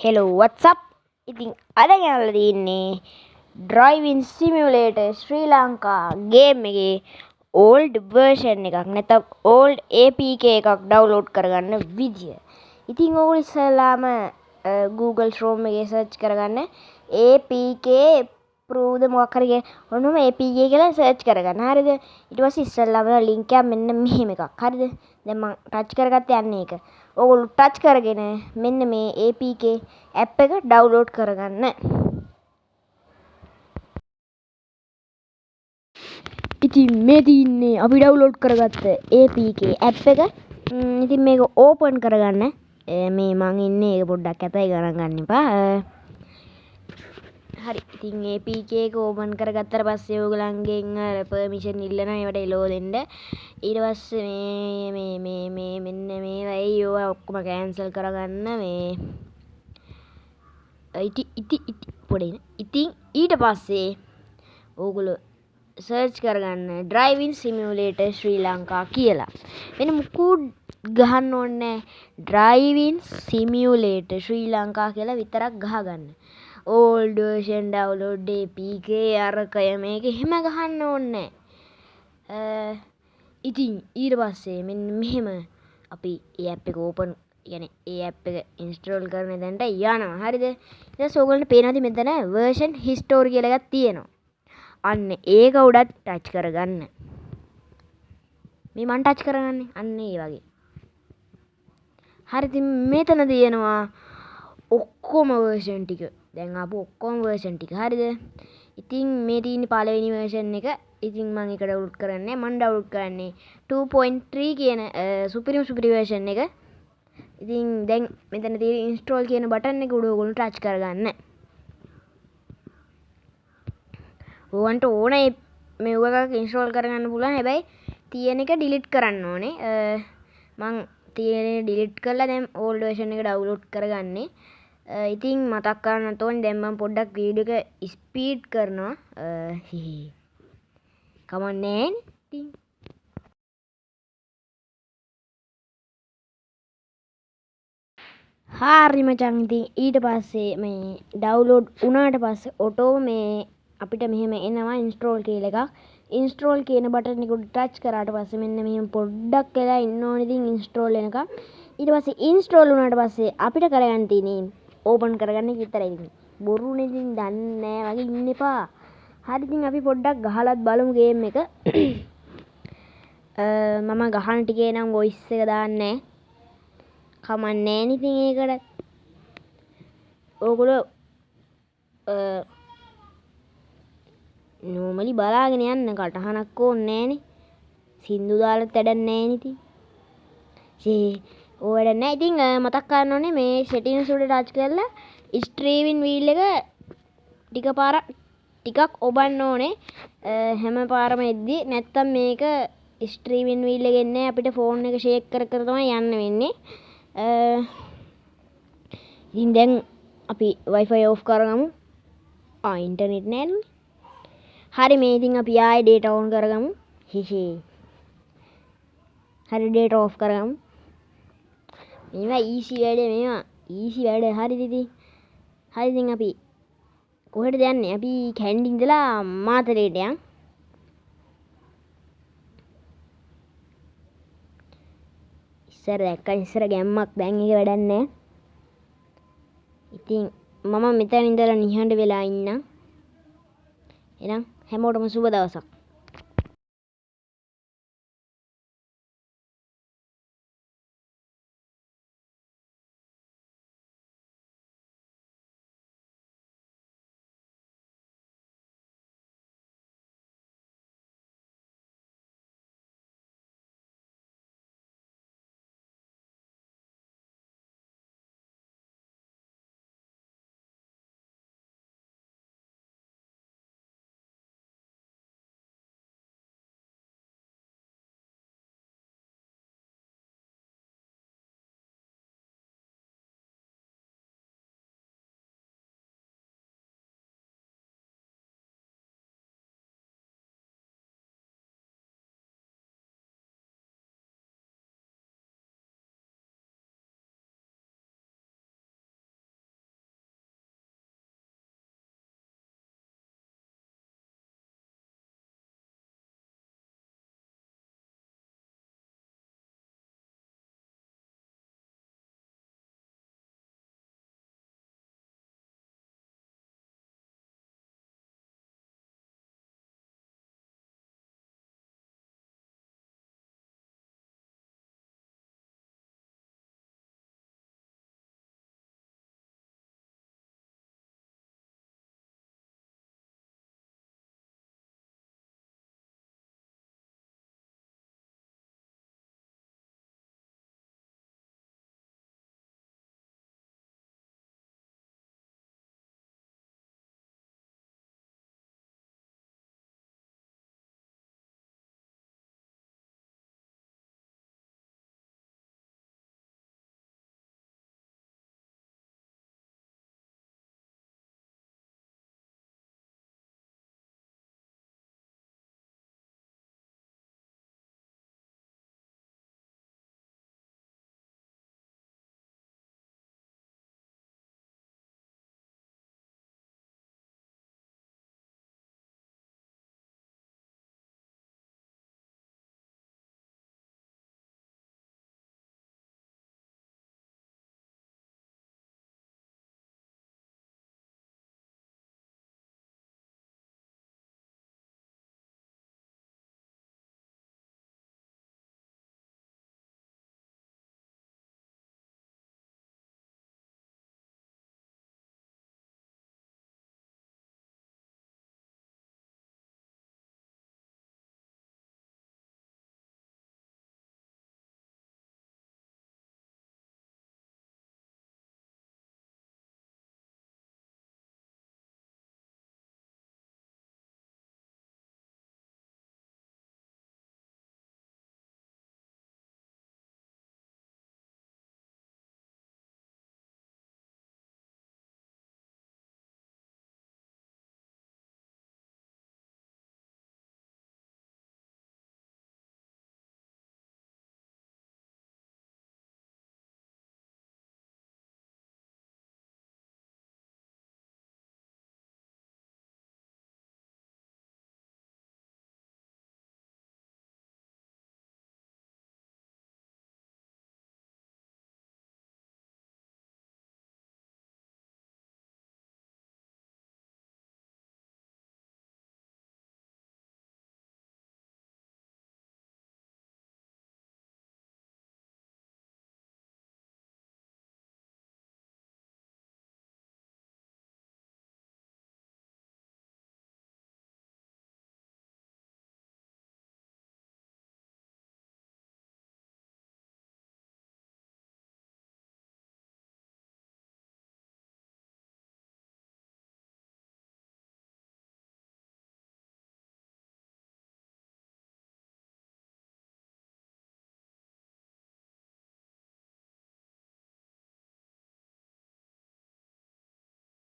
Hello, what's up? ඉතින් අද ගෙනල්ලා තියෙන්නේ driving simulator ශ්‍රී ලංකා game එකේ old version එකක් නැත්නම් old APK එකක් download කරගන්න විදිය. ඉතින් ඔයගොල්ලෝ ඉස්සෙල්ලාම Google Chrome එකේ search කරගන්න APK prove මොකක් හරි ඔන්නම APK කියලා search කරගන්න. හරිද? ඊට පස්සේ ඉස්සෙල්ලාම link එක මෙන්න මෙහෙම එකක්. හරිද? දැන් මම touch කරගත්තේ යන්නේ ඒක. ඔයගොල්ලෝ ටච් කරගෙන මෙන්න මේ APK app එක ඩවුන්ලෝඩ් කරගන්න. ඉතින් මේ තියන්නේ අපි ඩවුන්ලෝඩ් කරගත්ත APK app එක. ඉතින් මේක ඕපන් කරගන්න. මේ මං ඉන්නේ ඒක පොඩ්ඩක් ඇතයි ගණන් ගන්න එපා. හරි. ඉතින් APK එක ඕපන් කරගත්තට පස්සේ ඔයගලන්ගෙන් permission ඉල්ලනවා ඒවට එලෝ දෙන්න. ඊට පස්සේ මේ මෙන්න මේ වෙයි ඔය ඔක්කොම කැන්සල් කරගන්න මේ ඉතින් ඊට පස්සේ ඕගොල්ලෝ සර්ච් කරගන්න driving simulator ශ්‍රී ලංකා කියලා. වෙන මුකුත් ගහන්න ඕනේ driving simulator ශ්‍රී ලංකා කියලා විතරක් ගහගන්න. old version download APK අරකය මේක එහෙම ගහන්න ඕනේ නැහැ. ඉතින් ඊට පස්සේ මෙන්න මෙහෙම අපි ඒ app එක ඕපන් يعني ඒ app එක install කරන දැන්ට යනවා. හරිද? ඊට පස්සේ ඔයගොල්ලන්ට පේනවාද මෙතන version history කියලා එකක් තියෙනවා. අන්න ඒක උඩට ටච් කරගන්න. මේ මම ටච් කරගන්නේ අන්න ඒ වගේ. හරි ඉතින් මෙතන තියෙනවා ඔක්කොම version ටික. දැන් ආපු ඔක්කොම version ටික. හරිද? ඉතින් මේ තියෙන පළවෙනි version එක. ඉතින් මම ඒක ඩවුන්ලෝඩ් කරන්නේ. මම ඩවුන්ලෝඩ් කරන්නේ 2.3 කියන සුපිරිම version එක. ඉතින් දැන් මෙතන තියෙන install කියන බටන් එක උඩ ඔයගොල්ලෝ ටච් කරගන්න. ඕවන්ට ඕනේ මේව එකක් install කරගන්න පුළුවන්. හැබැයි තියෙන එක delete කරන්න ඕනේ. මං තියෙන delete කරලා දැන් old version එක download කරගන්නේ. ඉතින් මතක් කරන්න ඕනේ දැන් මම පොඩ්ඩක් වීඩියෝ එක ස්පීඩ් කරනවා. කමන්නේ ඉතින් හරි මචං. ඉතින් ඊට පස්සේ මේ ඩවුන්ලෝඩ් වුණාට පස්සේ ඔටෝ මේ අපිට මෙහෙම එනවා install කියලා එකක්. install කියන බටන් එක උඩ ටච් කරාට පස්සේ මෙන්න මෙහෙම පොඩ්ඩක් වෙලා ඉන්න ඕනේ. ඉතින් install වෙනකම් ඊට පස්සේ install වුණාට පස්සේ අපිට කරගන්න තියෙන්නේ ඕපන් කරගන්න එක විතරයි. ඉතින් බොරුනේ ඉතින් දන්නේ නැහැ වගේ ඉන්න එපා. හරි ඉතින් අපි පොඩ්ඩක් ගහලත් බලමු game එක. මම ගහන ටිකේ නම් voice එක දාන්නේ කමන්නේ නේ. ඉතින් ඒකට ඕගොල්ලෝ normally බලාගෙන යන්න කටහනක් ඕනේ නෑනේ. සින්දු දාලා වැඩක් නෑනේ ඉතින්. ඕ වැඩක් නෑ. ඉතින් මතක් කරන්න ඕනේ මේ settings උඩ ටච් කරලා streaming wheel එක ටිකක් ඔබන්න ඕනේ හැම පාරම එද්දි. නැත්තම් මේක streaming wheel එක එන්නේ අපිට phone එක shake කර කර තමයි යන්න වෙන්නේ. ඉතින් දැන් අපි wifi off කරගමු. ඉන්ටර්නෙට් නෑනේ. හරි මේ ඉතින් අපි ආයේ data on කරගමු. හරි data off කරගමු. මේවා easy වැඩ. මේවා easy වැඩ. හරිද ඉතින්? හරි ඉතින් අපි කොහෙටද යන්නේ? අපි කැන්ඩි ඉඳලා මාතලේට යන්. ඉස්සර දැක්කන් ඉස්සර ගැම්මක් දැන් ඒක වැඩක් නැහැ. ඉතින් මම මෙතන ඉඳලා නිහඬ වෙලා ඉන්නම්. එහෙනම් හැමෝටම සුබ දවසක්.